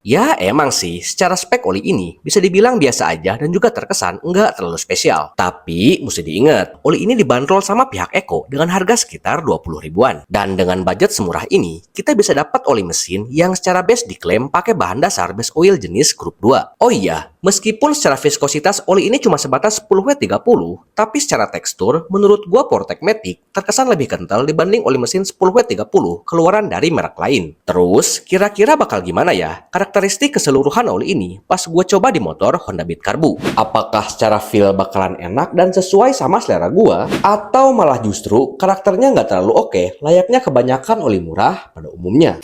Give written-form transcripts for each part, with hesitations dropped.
Ya emang sih, secara spek oli ini bisa dibilang biasa aja dan juga terkesan nggak terlalu spesial. Tapi mesti diingat, oli ini dibanderol sama pihak Eko dengan harga sekitar 20 ribuan. Dan dengan budget semurah ini, kita bisa dapat oli mesin yang secara base diklaim pakai bahan dasar base oil jenis Group 2. Oh iya, meskipun secara viskositas oli ini cuma sebatas 10W30, tapi secara tekstur, menurut gua Portek Matic terkesan lebih kental dibanding oli mesin 10W30 keluaran dari merek lain. Terus, kira-kira bakal gimana ya karakteristik keseluruhan oli ini pas gue coba di motor Honda Beat Karbu? Apakah secara feel bakalan enak dan sesuai sama selera gue? Atau malah justru karakternya nggak terlalu oke, layaknya kebanyakan oli murah pada umumnya?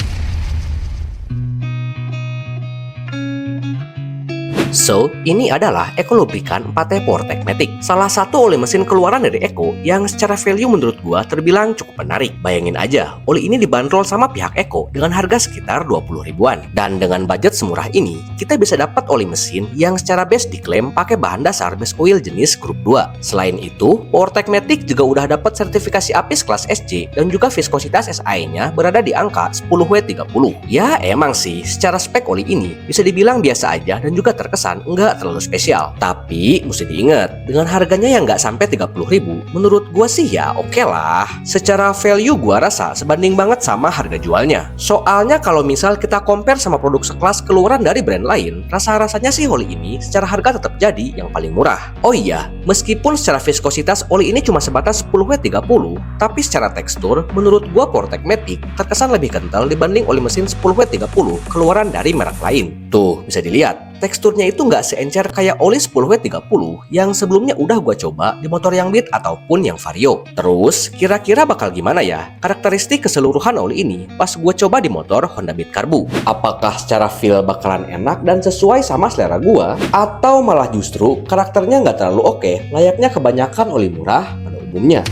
So, ini adalah Eko Lubrikan 4T Portek Matic, salah satu oli mesin keluaran dari Eko yang secara value menurut gua terbilang cukup menarik. Bayangin aja, oli ini dibanderol sama pihak Eko dengan harga sekitar 20 ribuan. Dan dengan budget semurah ini, kita bisa dapat oli mesin yang secara base diklaim pakai bahan dasar base oil jenis Group 2. Selain itu, Portek Matic juga udah dapat sertifikasi APIS kelas SC dan juga viskositas SAE-nya berada di angka 10W30. Ya emang sih, secara spek oli ini bisa dibilang biasa aja dan juga terkesan nggak terlalu spesial. Tapi mesti diingat, dengan harganya yang nggak sampai 30 ribu, menurut gua sih ya oke lah. Secara value gua rasa sebanding banget sama harga jualnya. Soalnya kalau misal kita compare sama produk sekelas keluaran dari brand lain, rasa-rasanya sih oli ini secara harga tetap jadi yang paling murah. Oh iya, meskipun secara viskositas oli ini cuma sebatas 10W30, tapi secara tekstur, menurut gua Portek Matic terkesan lebih kental dibanding oli mesin 10W30 keluaran dari merek lain. Tuh, bisa dilihat. Teksturnya itu nggak seencer kayak oli 10W30 yang sebelumnya udah gua coba di motor yang Beat ataupun yang Vario. Terus, kira-kira bakal gimana ya karakteristik keseluruhan oli ini pas gua coba di motor Honda Beat Karbu? Apakah secara feel bakalan enak dan sesuai sama selera gua? Atau malah justru karakternya nggak terlalu oke, layaknya kebanyakan oli murah pada umumnya?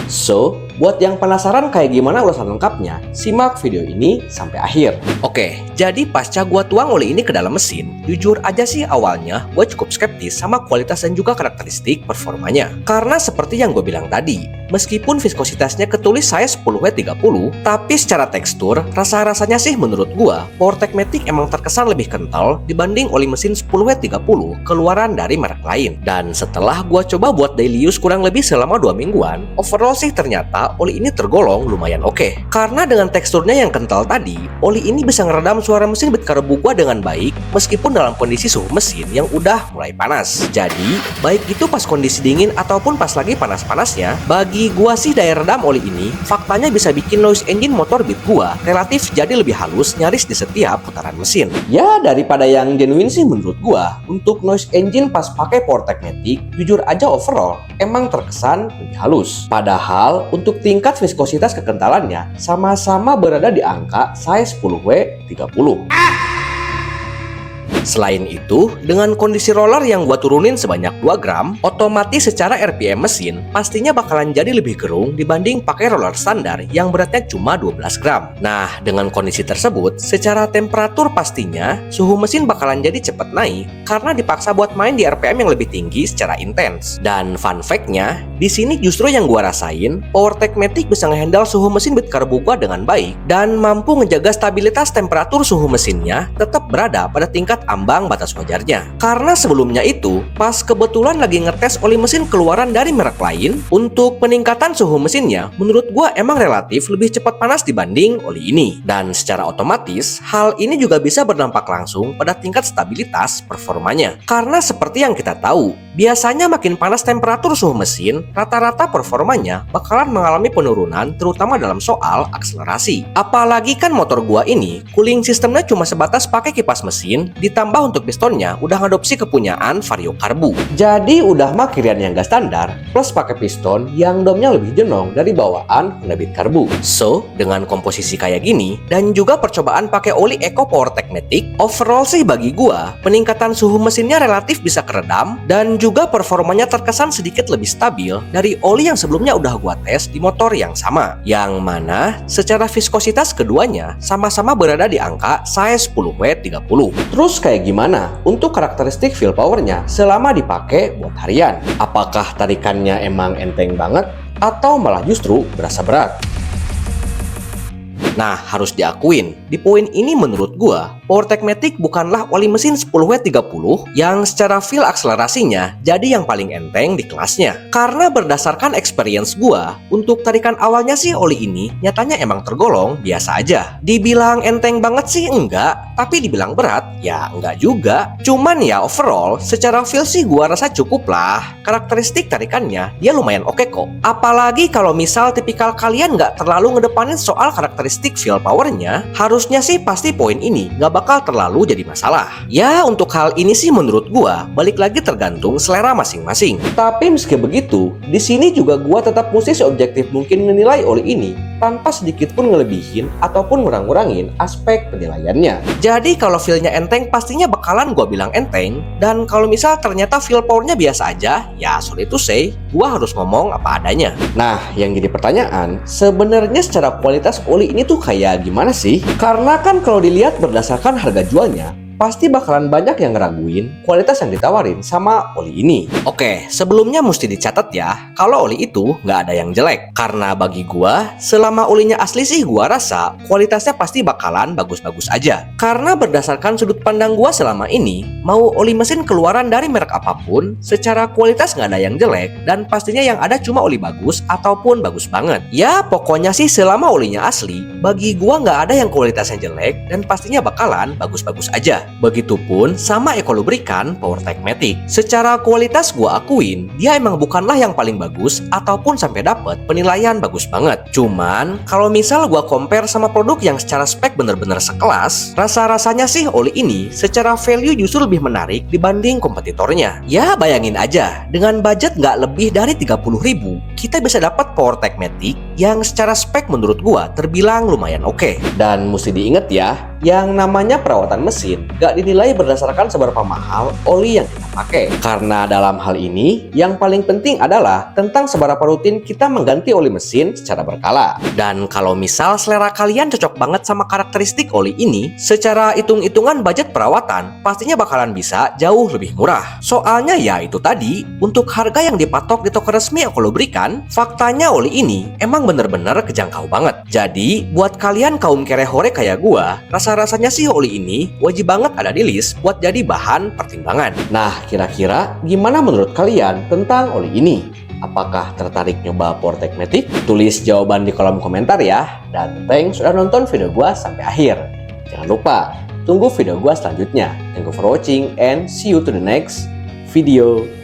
So, buat yang penasaran kayak gimana ulasan lengkapnya, simak video ini sampai akhir. Oke, jadi pasca gua tuang oli ini ke dalam mesin, jujur aja sih awalnya gua cukup skeptis sama kualitas dan juga karakteristik performanya. Karena seperti yang gue bilang tadi, meskipun viskositasnya ketulis saya 10W30, tapi secara tekstur, rasa-rasanya sih menurut gua, Portek Matic emang terkesan lebih kental dibanding oli mesin 10W30 keluaran dari merek lain. Dan setelah gua coba buat daily use kurang lebih selama 2 mingguan, overall sih ternyata oli ini tergolong lumayan oke. Karena dengan teksturnya yang kental tadi, oli ini bisa ngeredam suara mesin Beat Karbu gua dengan baik meskipun dalam kondisi suhu mesin yang udah mulai panas. Jadi, baik itu pas kondisi dingin ataupun pas lagi panas-panasnya, bagi gua sih daya redam oli ini faktanya bisa bikin noise engine motor Beat gua relatif jadi lebih halus nyaris di setiap putaran mesin. Ya daripada yang genuine sih menurut gua, untuk noise engine pas pakai Portek Matic, jujur aja overall emang terkesan lebih halus. Padahal untuk tingkat viskositas kekentalannya sama-sama berada di angka size 10W30. Selain itu, dengan kondisi roller yang gua turunin sebanyak 2 gram, otomatis secara RPM mesin pastinya bakalan jadi lebih gerung dibanding pakai roller standar yang beratnya cuma 12 gram. Nah, dengan kondisi tersebut, secara temperatur pastinya suhu mesin bakalan jadi cepet naik karena dipaksa buat main di RPM yang lebih tinggi secara intens. Dan fun fact-nya, di sini justru yang gua rasain, Portek Matic bisa ngehandle suhu mesin Beat Karbu gua dengan baik dan mampu ngejaga stabilitas temperatur suhu mesinnya tetap berada pada tingkat ambang batas wajarnya. Karena sebelumnya itu, pas kebetulan lagi ngetes oli mesin keluaran dari merek lain, untuk peningkatan suhu mesinnya, menurut gua emang relatif lebih cepat panas dibanding oli ini. Dan secara otomatis, hal ini juga bisa berdampak langsung pada tingkat stabilitas performanya. Karena seperti yang kita tahu, biasanya makin panas temperatur suhu mesin, rata-rata performanya bakalan mengalami penurunan terutama dalam soal akselerasi. Apalagi kan motor gua ini, cooling sistemnya cuma sebatas pakai kipas mesin, ditambah untuk pistonnya udah ngadopsi kepunyaan Vario Karbu. Jadi udah mah kirian yang gak standar, plus pakai piston yang domnya lebih jenong dari bawaan Honda Beat Karbu. So, dengan komposisi kayak gini, dan juga percobaan pakai oli Eko Portek Matic, overall sih bagi gua, peningkatan suhu mesinnya relatif bisa keredam, dan juga performanya terkesan sedikit lebih stabil dari oli yang sebelumnya udah gua tes di motor yang sama. Yang mana, secara viskositas keduanya sama-sama berada di angka size 10W30. Terus kayak gimana untuk karakteristik feel powernya selama dipakai buat harian? Apakah tarikannya emang enteng banget atau malah justru berasa berat? Nah, harus diakuin, di poin ini menurut gua, PowerTech Matic bukanlah oli mesin 10W30 yang secara feel akselerasinya jadi yang paling enteng di kelasnya. Karena berdasarkan experience gua, untuk tarikan awalnya sih oli ini nyatanya emang tergolong biasa aja. Dibilang enteng banget sih enggak, tapi dibilang berat ya enggak juga. Cuman ya overall, secara feel sih gua rasa cukup lah. Karakteristik tarikannya dia lumayan oke kok. Apalagi kalau misal tipikal kalian nggak terlalu ngedepanin soal karakteristik feel powernya, harusnya sih pasti poin ini nggak bakal terlalu jadi masalah. Ya untuk hal ini sih menurut gua balik lagi tergantung selera masing-masing. Tapi meski begitu, di sini juga gua tetap mesti seobjektif mungkin menilai oli ini tanpa sedikit pun ngelebihin ataupun ngurang-ngurangin aspek penilaiannya. Jadi kalau feel-nya enteng pastinya bakalan gua bilang enteng, dan kalau misal ternyata feel power-nya biasa aja, ya sorry to say, gua harus ngomong apa adanya. Nah, yang jadi pertanyaan, sebenarnya secara kualitas oli ini tuh kayak gimana sih? Karena kan kalau dilihat berdasarkan harga jualnya, pasti bakalan banyak yang ngeraguin kualitas yang ditawarin sama oli ini. Oke, sebelumnya mesti dicatat ya, kalau oli itu nggak ada yang jelek. Karena bagi gua, selama olinya asli sih gua rasa kualitasnya pasti bakalan bagus-bagus aja. Karena berdasarkan sudut pandang gua selama ini, mau oli mesin keluaran dari merek apapun, secara kualitas nggak ada yang jelek, dan pastinya yang ada cuma oli bagus ataupun bagus banget. Ya, pokoknya sih selama olinya asli, bagi gua nggak ada yang kualitasnya jelek, dan pastinya bakalan bagus-bagus aja. Begitupun sama Ecolubrican PowerTech Matic. Secara kualitas gua akuin, dia emang bukanlah yang paling bagus ataupun sampai dapet penilaian bagus banget. Cuman, kalau misal gua compare sama produk yang secara spek bener-bener sekelas, rasa-rasanya sih oli ini secara value justru lebih menarik dibanding kompetitornya. Ya bayangin aja, dengan budget nggak lebih dari 30.000, kita bisa dapat PowerTech Matic yang secara spek menurut gua terbilang lumayan oke. Dan mesti diingat ya, yang namanya perawatan mesin gak dinilai berdasarkan seberapa mahal oli yang kita pakai. Karena dalam hal ini, yang paling penting adalah tentang seberapa rutin kita mengganti oli mesin secara berkala. Dan kalau misal selera kalian cocok banget sama karakteristik oli ini, secara hitung-hitungan budget perawatan pastinya bakalan bisa jauh lebih murah. Soalnya ya itu tadi, untuk harga yang dipatok di toko resmi Ecolubrican, faktanya oli ini emang bener-bener kejangkau banget. Jadi, buat kalian kaum kerehore kayak gua, rasa-rasanya sih oli ini wajib banget ada di list buat jadi bahan pertimbangan. Nah, kira-kira gimana menurut kalian tentang oli ini? Apakah tertarik nyoba PowerTech Matic? Tulis jawaban di kolom komentar ya. Dan thanks sudah nonton video gua sampai akhir. Jangan lupa, tunggu video gua selanjutnya. Thank you for watching and see you to the next video.